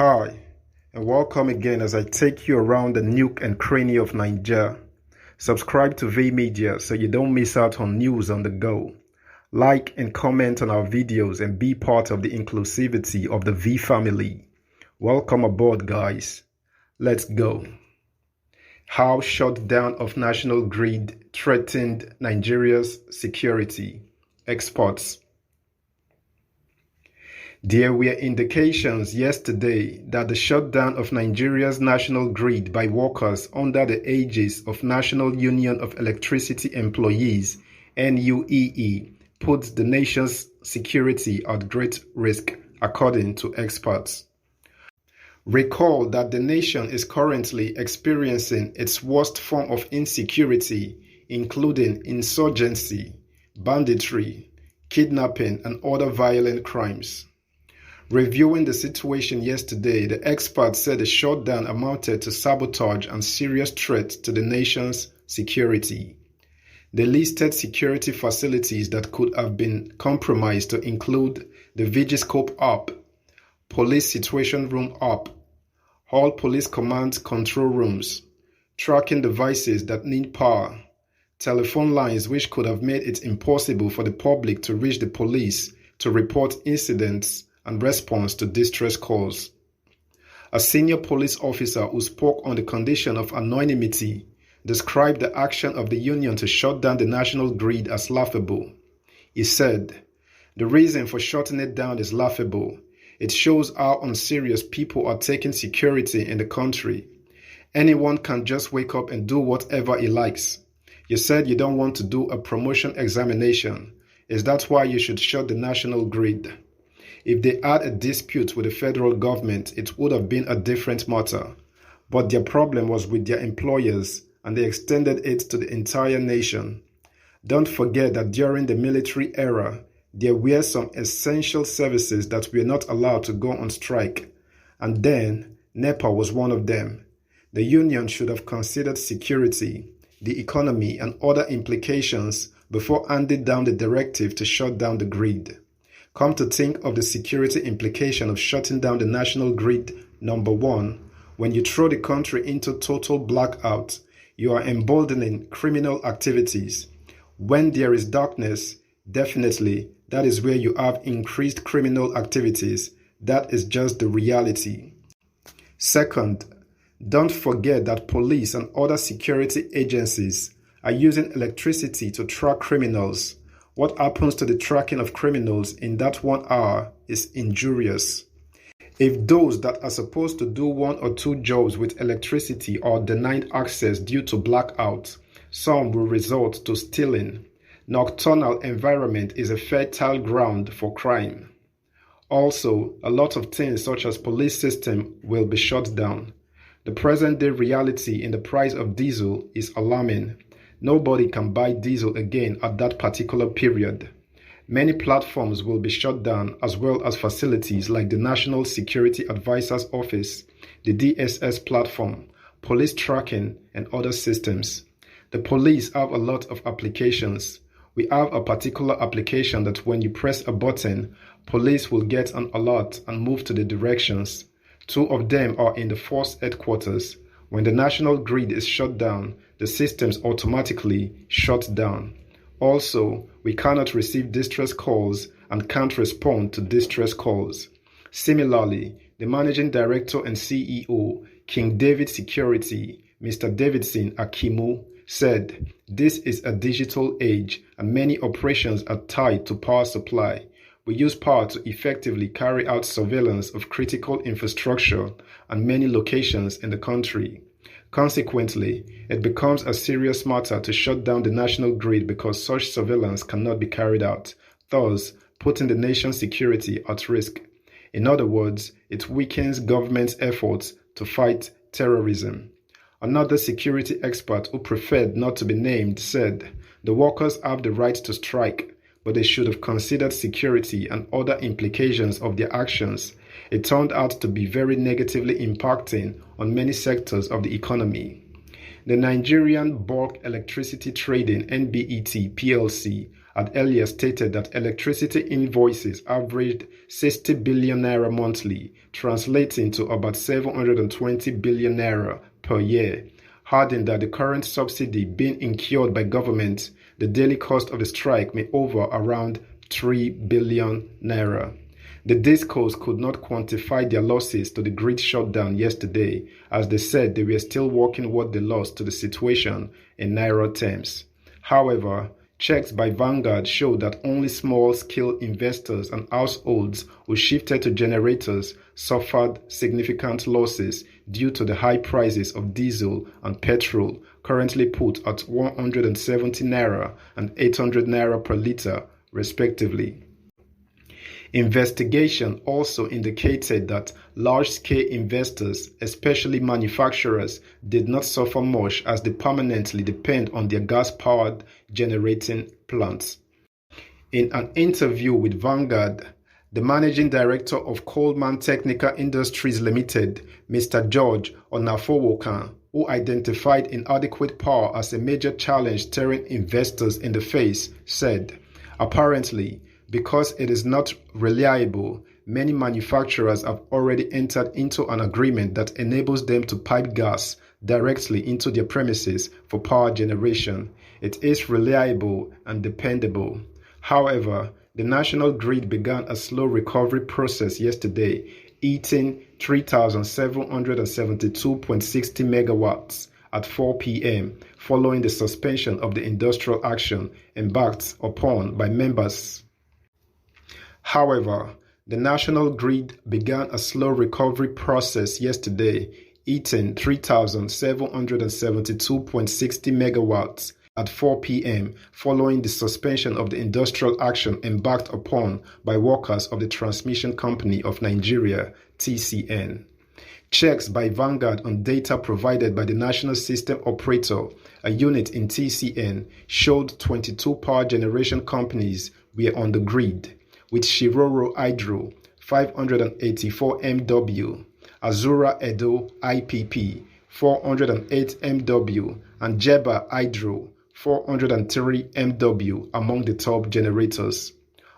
Hi, and welcome again as I take you around the nook and cranny of Nigeria. Subscribe to V Media so you don't miss out on news on the go. Like and comment on our videos and be part of the inclusivity of the V family. Welcome aboard, guys. Let's go. How shutdown of national grid threatened Nigeria's security. Exports. There were indications yesterday that the shutdown of Nigeria's national grid by workers under the aegis of National Union of Electricity Employees (NUEE) puts the nation's security at great risk, according to experts. Recall that the nation is currently experiencing its worst form of insecurity, including insurgency, banditry, kidnapping, and other violent crimes. Reviewing the situation yesterday, the experts said the shutdown amounted to sabotage and serious threat to the nation's security. They listed security facilities that could have been compromised to include the Vigiscope app, Police Situation Room app, all police command control rooms, tracking devices that need power, telephone lines which could have made it impossible for the public to reach the police to report incidents and response to distress calls. A senior police officer who spoke on the condition of anonymity described the action of the union to shut down the national grid as laughable. He said, "The reason for shutting it down is laughable. It shows how unserious people are taking security in the country. Anyone can just wake up and do whatever he likes. You said you don't want to do a promotion examination. Is that why you should shut the national grid? If they had a dispute with the federal government, it would have been a different matter. But their problem was with their employers, and they extended it to the entire nation. Don't forget that during the military era, there were some essential services that were not allowed to go on strike, and then NEPA was one of them. The union should have considered security, the economy, and other implications before handing down the directive to shut down the grid. Come to think of the security implication of shutting down the national grid, number one, when you throw the country into total blackout, you are emboldening criminal activities. When there is darkness, definitely, that is where you have increased criminal activities. That is just the reality. Second, don't forget that police and other security agencies are using electricity to track criminals. What happens to the tracking of criminals in that 1 hour is injurious. If those that are supposed to do 1 or 2 jobs with electricity are denied access due to blackout, some will resort to stealing. Nocturnal environment is a fertile ground for crime. Also, a lot of things such as police system will be shut down. The present-day reality in the price of diesel is alarming. Nobody can buy diesel again at that particular period. Many platforms will be shut down, as well as facilities like the National Security Advisor's Office, the DSS platform, police tracking, and other systems. The police have a lot of applications. We have a particular application that when you press a button, police will get an alert and move to the directions. 2 of them are in the force headquarters. When the national grid is shut down, the systems automatically shut down. Also, we cannot receive distress calls and can't respond to distress calls. Similarly, the Managing Director and CEO, King David Security, Mr. Davidson Akimu, said, "This is a digital age and many operations are tied to power supply. We use power to effectively carry out surveillance of critical infrastructure and many locations in the country. Consequently, it becomes a serious matter to shut down the national grid because such surveillance cannot be carried out, thus putting the nation's security at risk. In other words, it weakens government's efforts to fight terrorism." Another security expert who preferred not to be named said, "The workers have the right to strike, but they should have considered security and other implications of their actions. It turned out to be very negatively impacting on many sectors of the economy." The Nigerian Bulk Electricity Trading (NBET) plc had earlier stated that electricity invoices averaged 60 billion naira monthly, translating to about 720 billion naira per year, adding that the current subsidy being incurred by government, the daily cost of the strike may over around 3 billion naira. The discos could not quantify their losses to the grid shutdown yesterday, as they said they were still working what they lost to the situation in naira terms. However, checks by Vanguard show that only small-scale investors and households who shifted to generators suffered significant losses due to the high prices of diesel and petrol, currently put at 170 naira and 800 naira per litre, respectively. Investigation also indicated that large-scale investors, especially manufacturers, did not suffer much as they permanently depend on their gas-powered generating plants. In an interview with Vanguard, the managing director of Coleman Technical Industries Limited, Mr. George Onafowokan, who identified inadequate power as a major challenge staring investors in the face, said, apparently, because it is not reliable, many manufacturers have already entered into an agreement that enables them to pipe gas directly into their premises for power generation. It is reliable and dependable. However, the national grid began a slow recovery process yesterday, eating 3,772.60 megawatts at 4 p.m. following the suspension of the industrial action embarked upon by members. However, the national grid began a slow recovery process yesterday, eating 3,772.60 megawatts at 4 p.m. following the suspension of the industrial action embarked upon by workers of the Transmission Company of Nigeria, TCN. Checks by Vanguard on data provided by the National System Operator, a unit in TCN, showed 22 power generation companies were on the grid, with Shiroro Hydro 584 MW, Azura Edo IPP 408 MW, and Jeba Hydro 403 MW among the top generators.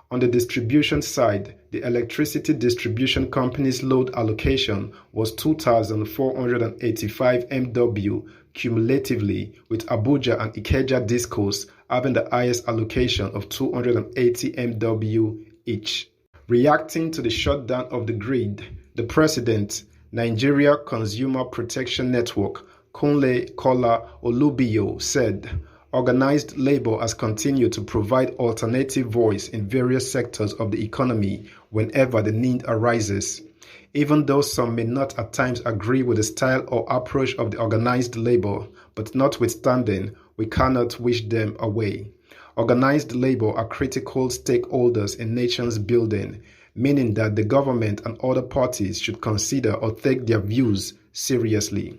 On the distribution side, the electricity distribution company's load allocation was 2,485 MW cumulatively, with Abuja and Ikeja discos having the highest allocation of 280 MW each. Reacting to the shutdown of the grid, the president, Nigeria Consumer Protection Network, Kunle Kola Olubiyo, said, organized labor has continued to provide alternative voice in various sectors of the economy whenever the need arises. Even though some may not at times agree with the style or approach of the organized labor, but notwithstanding, we cannot wish them away. Organized labor are critical stakeholders in nations building, meaning that the government and other parties should consider or take their views seriously.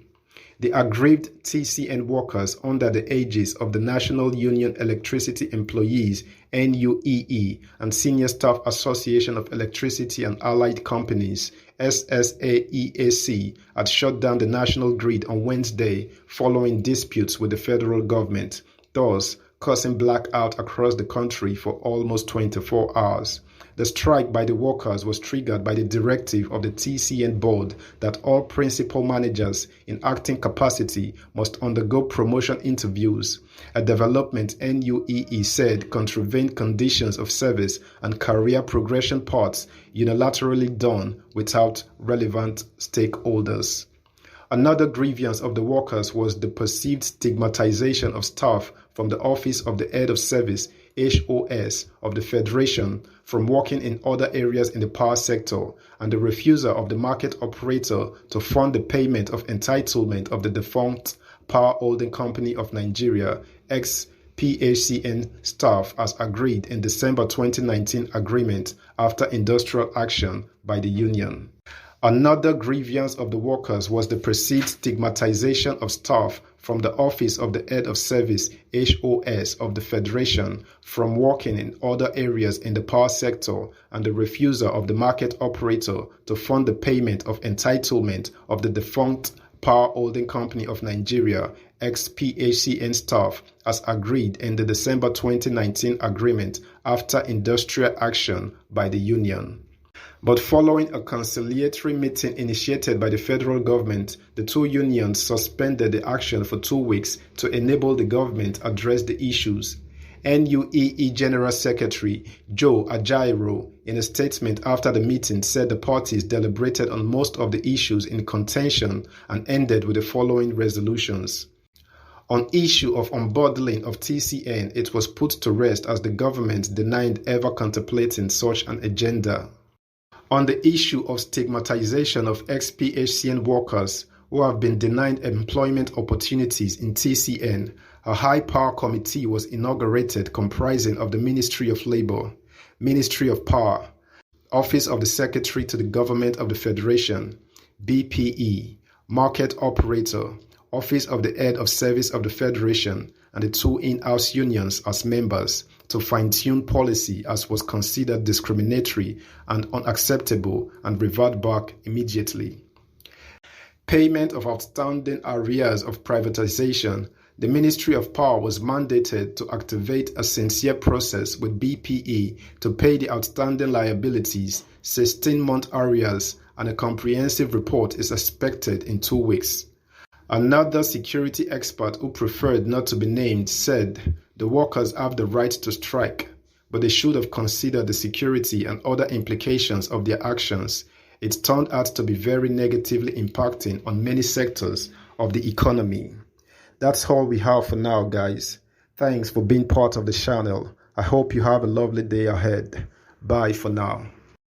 The aggrieved TCN workers under the aegis of the National Union Electricity Employees NUEE and Senior Staff Association of Electricity and Allied Companies SSAEAC had shut down the national grid on Wednesday following disputes with the federal government, thus causing blackout across the country for almost 24 hours. The strike by the workers was triggered by the directive of the TCN board that all principal managers in acting capacity must undergo promotion interviews, a development NUEE said contravened conditions of service and career progression paths unilaterally done without relevant stakeholders. Another grievance of the workers was the perceived stigmatization of staff from the Office of the Head of Service HOS of the Federation from working in other areas in the power sector, and the refusal of the market operator to fund the payment of entitlement of the defunct Power Holding Company of Nigeria ex-PHCN staff as agreed in December 2019 agreement after industrial action by the union. Another grievance of the workers was the perceived stigmatization of staff from the Office of the Head of Service HOS of the Federation from working in other areas in the power sector, and the refusal of the market operator to fund the payment of entitlement of the defunct Power Holding Company of Nigeria (XPHCN) staff as agreed in the December 2019 agreement after industrial action by the union. But following a conciliatory meeting initiated by the federal government, the two unions suspended the action for 2 weeks to enable the government address the issues. NUEE General Secretary Joe Ajaero, in a statement after the meeting, said the parties deliberated on most of the issues in contention and ended with the following resolutions. On issue of unbundling of TCN, it was put to rest as the government denied ever contemplating such an agenda. On the issue of stigmatization of ex-PHCN workers who have been denied employment opportunities in TCN, a high-power committee was inaugurated comprising of the Ministry of Labour, Ministry of Power, Office of the Secretary to the Government of the Federation, BPE, Market Operator, Office of the Head of Service of the Federation, and the two in-house unions as members to fine-tune policy as was considered discriminatory and unacceptable and revert back immediately. Payment of outstanding arrears of privatization. The Ministry of Power was mandated to activate a sincere process with BPE to pay the outstanding liabilities, 16-month arrears, and a comprehensive report is expected in 2 weeks. Another security expert who preferred not to be named said the workers have the right to strike, but they should have considered the security and other implications of their actions. It turned out to be very negatively impacting on many sectors of the economy. That's all we have for now, guys. Thanks for being part of the channel. I hope you have a lovely day ahead. Bye for now.